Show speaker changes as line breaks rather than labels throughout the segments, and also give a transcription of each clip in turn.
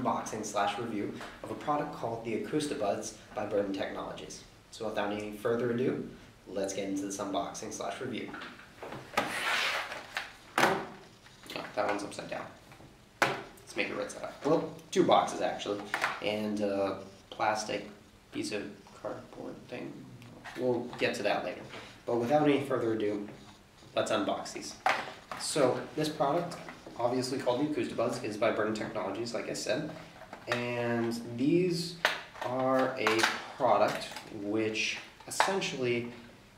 unboxing/review of a product called the Acoustibuds by Burton Technologies. So without any further ado, let's get into this unboxing/review. Oh, that one's upside down. Let's make it right side up. Well, two boxes actually, and a plastic piece of cardboard thing. We'll get to that later. But without any further ado, let's unbox these. So this product, obviously called the Acoustibuds, is by Burton Technologies, like I said. And these are a product which essentially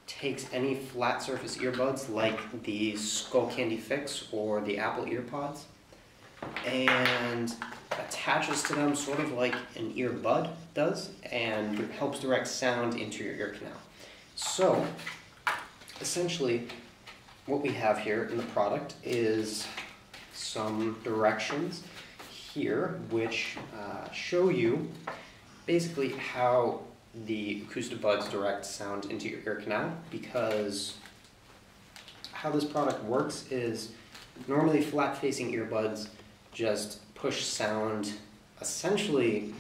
takes any flat surface earbuds like the Skull Candy Fix or the Apple EarPods and attaches to them sort of like an earbud does and helps direct sound into your ear canal. So essentially what we have here in the product is some directions here which show you basically how the Acoustibuds direct sound into your ear canal, because how this product works is normally flat-facing earbuds just push sound essentially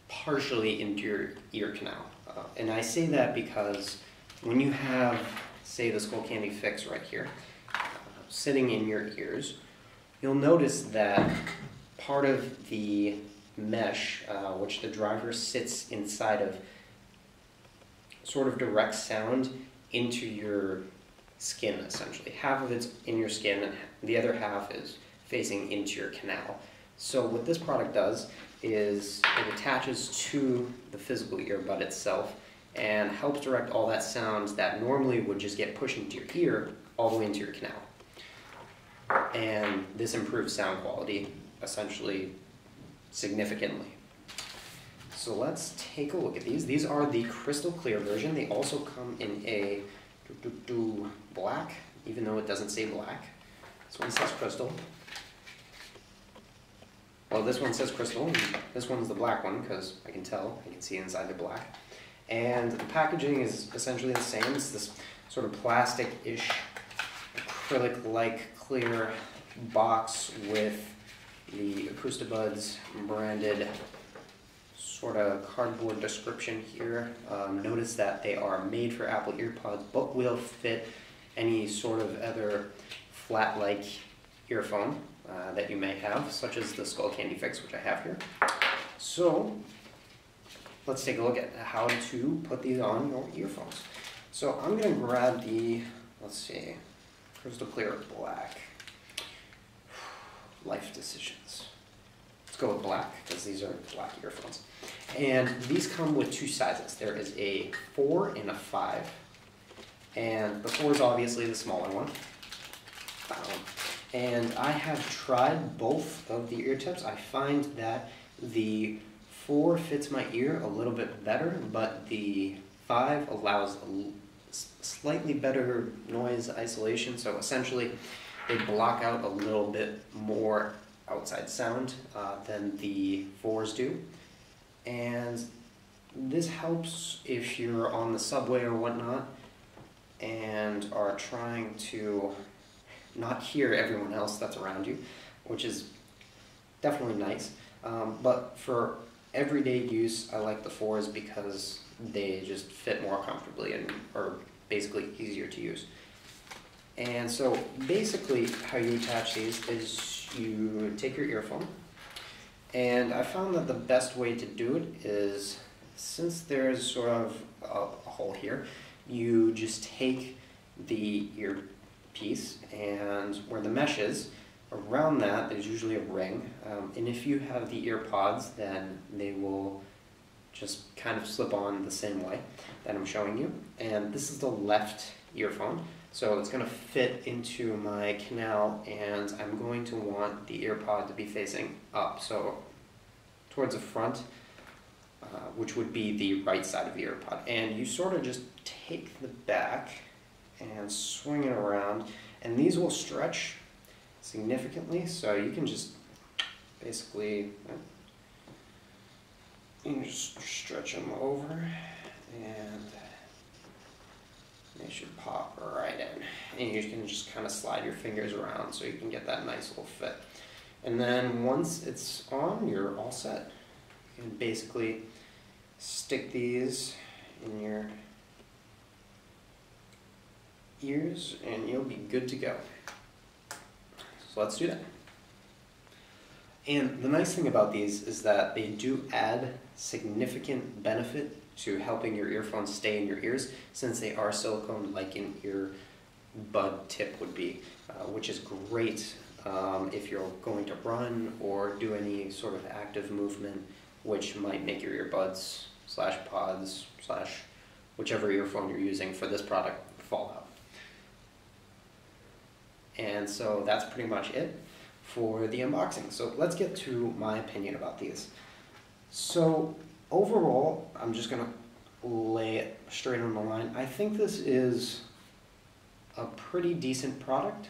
partially into your ear canal. And I say that because when you have, say, the Skull Candy Fix right here, sitting in your ears, you'll notice that part of the mesh, which the driver sits inside of, sort of directs sound into your skin, essentially. Half of it's in your skin and the other half is facing into your canal. So what this product does is it attaches to the physical earbud itself and helps direct all that sound that normally would just get pushed into your ear all the way into your canal. And this improves sound quality essentially significantly. So let's take a look at these. These are the crystal clear version. They also come in a black, even though it doesn't say black. This one says crystal. Well, this one says crystal, and this one's the black one because I can tell, I can see inside the black. And the packaging is essentially the same. It's this sort of plastic-ish, acrylic-like clear box with the Acoustibuds branded sort of cardboard description here. Notice that they are made for Apple EarPods, but will fit any sort of other flat-like earphone that you may have, such as the Skull Candy Fix, which I have here. So let's take a look at how to put these on your earphones. So I'm going to grab the, let's see, crystal clear black. Life decisions. Let's go with black, because these are black earphones. And these come with two sizes. There is a 4 and a 5. And the 4 is obviously the smaller one. And I have tried both of the ear tips. I find that the 4 fits my ear a little bit better, but the 5 allows a slightly better noise isolation. So essentially, they block out a little bit more outside sound than the 4s do. And this helps if you're on the subway or whatnot and are trying to not hear everyone else that's around you, which is definitely nice. But for everyday use, I like the 4s because they just fit more comfortably and are basically easier to use. And so basically how you attach these is you take your earphone, and I found that the best way to do it is, since there's sort of a hole here, you just take the earpiece and where the mesh is, around that there's usually a ring, and if you have the EarPods then they will just kind of slip on the same way that I'm showing you. And this is the left earphone. So it's going to fit into my canal, and I'm going to want the earpod to be facing up, so towards the front, which would be the right side of the earpod. And you sort of just take the back and swing it around, and these will stretch significantly, so you can just basically just stretch them over, and they should pop right in. And you can just kind of slide your fingers around so you can get that nice little fit. And then once it's on, you're all set. You can basically stick these in your ears and you'll be good to go. So let's do that. And the nice thing about these is that they do add significant benefit to helping your earphones stay in your ears, since they are silicone like an earbud tip would be, which is great if you're going to run or do any sort of active movement which might make your earbuds slash pods slash whichever earphone you're using for this product fall out. And so that's pretty much it for the unboxing. So let's get to my opinion about these. So overall, I'm just gonna lay it straight on the line. I think this is a pretty decent product.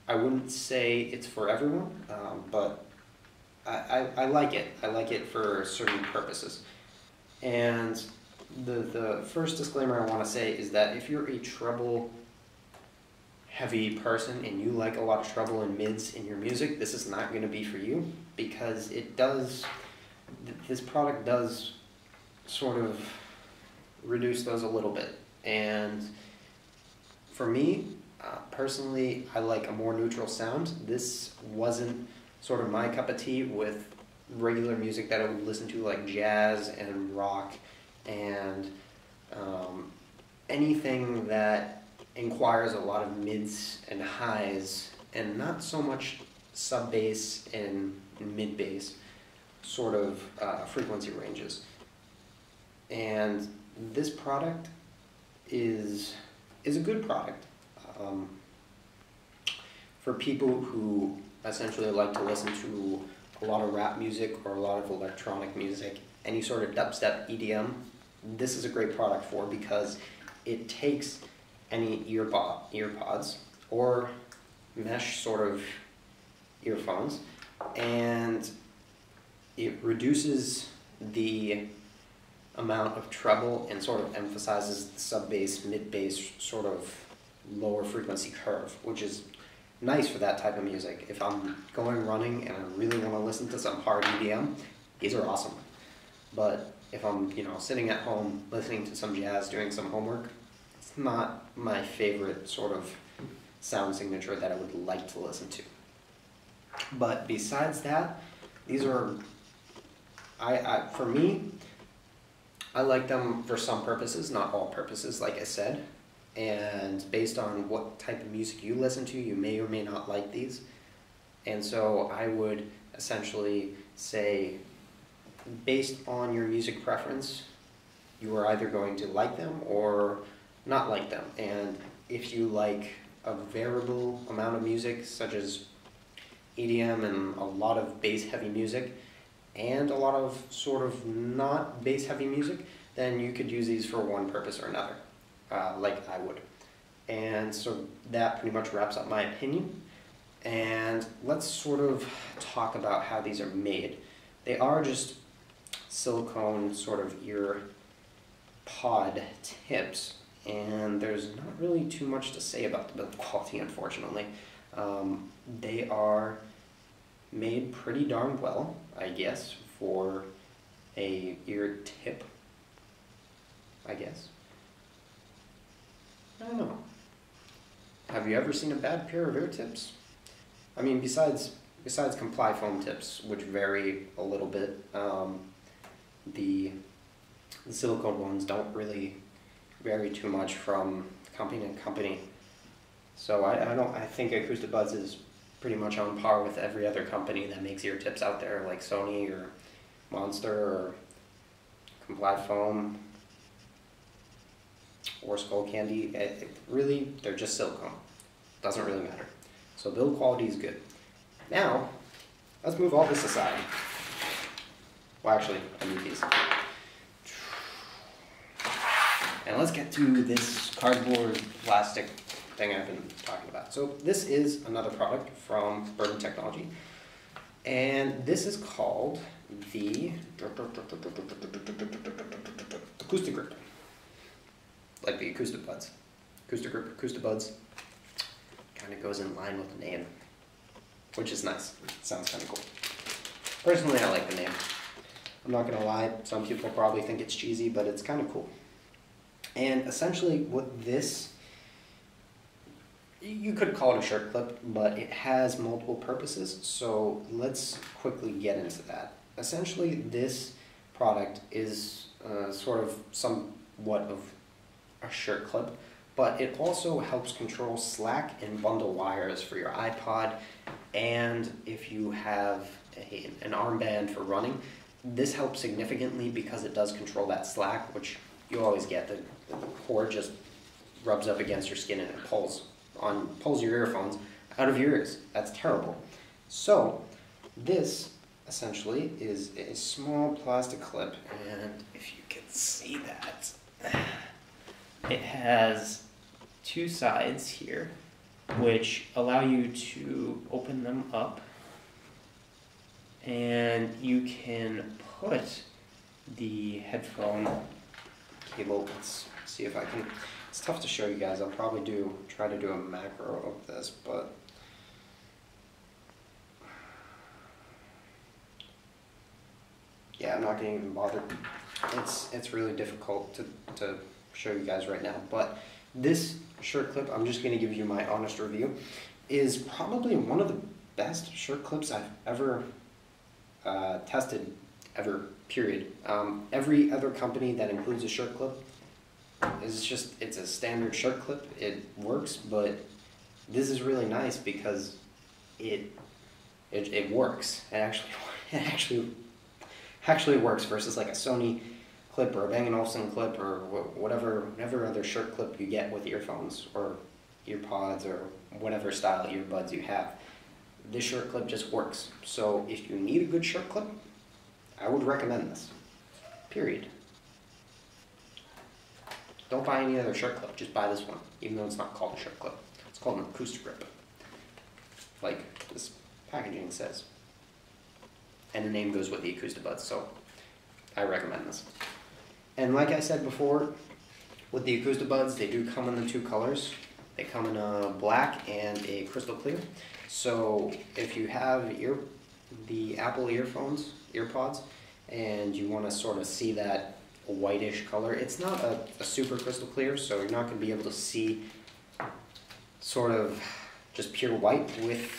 I wouldn't say it's for everyone, but I like it. I like it for certain purposes. And the first disclaimer I want to say is that if you're a treble heavy person and you like a lot of treble and mids in your music, this is not going to be for you, because it does, this product does sort of reduce those a little bit. And for me, personally, I like a more neutral sound. This wasn't sort of my cup of tea with regular music that I would listen to, like jazz and rock and anything that inquires a lot of mids and highs and not so much sub bass and mid bass sort of frequency ranges. And this product is a good product for people who essentially like to listen to a lot of rap music or a lot of electronic music, any sort of dubstep, EDM. This is a great product for, because it takes any earpods or mesh sort of earphones and it reduces the amount of treble and sort of emphasizes the sub bass, mid bass sort of lower frequency curve, which is nice for that type of music. If I'm going running and I really want to listen to some hard EDM, these are awesome. But if I'm, sitting at home listening to some jazz, doing some homework, it's not my favorite sort of sound signature that I would like to listen to. But besides that, these are, for me, I like them for some purposes, not all purposes, like I said. And based on what type of music you listen to, you may or may not like these. And so I would essentially say, based on your music preference, you are either going to like them or not like them. And if you like a variable amount of music, such as EDM and a lot of bass heavy music, and a lot of sort of not bass heavy music, then you could use these for one purpose or another, like I would. And so that pretty much wraps up my opinion. And let's sort of talk about how these are made. They are just silicone sort of ear pod tips, and there's not really too much to say about the build quality, unfortunately. They are made pretty darn well, I guess, for a ear tip, I guess. I don't know. Have you ever seen a bad pair of ear tips? I mean, besides Comply foam tips, which vary a little bit, the silicone ones don't really vary too much from company to company. So I think Acoustibuds is pretty much on par with every other company that makes ear tips out there, like Sony or Monster or Comply foam or Skull Candy. Really, they're just silicone. Doesn't really matter. So build quality is good. Now, let's move all this aside. Well, actually, I need these. And let's get to this cardboard plastic thing I've been talking about. So this is another product from Burton Technology, and this is called the Acoustigrip, like the Acoustibuds. Acoustigrip, Acoustibuds, kind of goes in line with the name. which is nice. It sounds kind of cool. Personally, I like the name. I'm not gonna lie, some people probably think it's cheesy, but it's kind of cool. And essentially what this, you could call it a shirt clip, but it has multiple purposes, so let's quickly get into that. Essentially, this product is sort of somewhat of a shirt clip, but it also helps control slack and bundle wires for your iPod, and if you have an armband for running, this helps significantly because it does control that slack, which you always get. The cord just rubs up against your skin and it pulls your earphones out of your ears. That's terrible. So this essentially is a small plastic clip, and if you can see that, it has two sides here which allow you to open them up, and you can put the headphone cable. Let's see if I can. It's tough to show you guys. I'll probably try to do a macro of this, but yeah, I'm not gonna even bother. It's really difficult to show you guys right now. But this shirt clip, I'm just gonna give you my honest review, is probably one of the best shirt clips I've ever tested, period. Every other company that includes a shirt clip it's a standard shirt clip. It works, but this is really nice because it works. It actually works versus like a Sony clip or a Bang & Olufsen clip or whatever other shirt clip you get with earphones or earpods or whatever style earbuds you have. This shirt clip just works. So if you need a good shirt clip, I would recommend this. Period. Don't buy any other shirt clip, just buy this one, even though it's not called a shirt clip. It's called an Acoustigrip, like this packaging says. And the name goes with the Acoustibuds, so I recommend this. And like I said before, with the Acoustibuds, they do come in the two colors. They come in a black and a crystal clear. So if you have the Apple earpods, and you want to sort of see that whitish color, it's not a super crystal clear, so you're not going to be able to see sort of just pure white with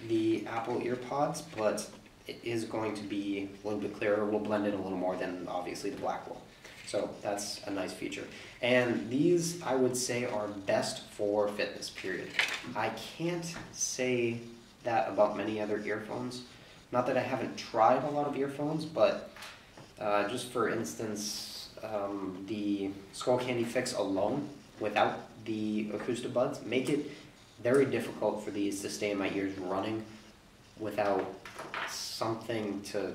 the Apple earpods, but it is going to be a little bit clearer. We'll blend it a little more than obviously the black will. So that's a nice feature. And these, I would say, are best for fitness, period. I can't say that about many other earphones. Not that I haven't tried a lot of earphones, but just for instance, the Skull Candy Fix alone, without the Acoustibuds, make it very difficult for these to stay in my ears running without something to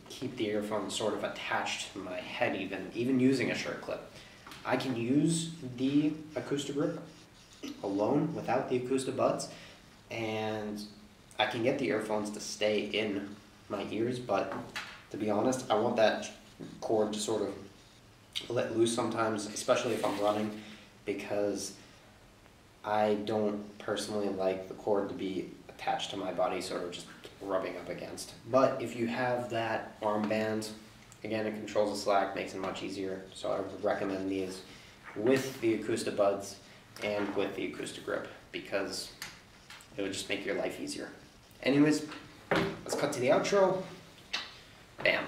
keep the earphone sort of attached to my head, even using a shirt clip. I can use the Acoustigrip alone without the Acoustibuds, and I can get the earphones to stay in my ears, but to be honest, I want that cord to sort of let loose sometimes, especially if I'm running, because I don't personally like the cord to be attached to my body, sort of just rubbing up against. But if you have that armband, again, it controls the slack, makes it much easier. So I would recommend these with the Acoustibuds and with the Acoustigrip, because it would just make your life easier. Anyways, let's cut to the outro. Bam.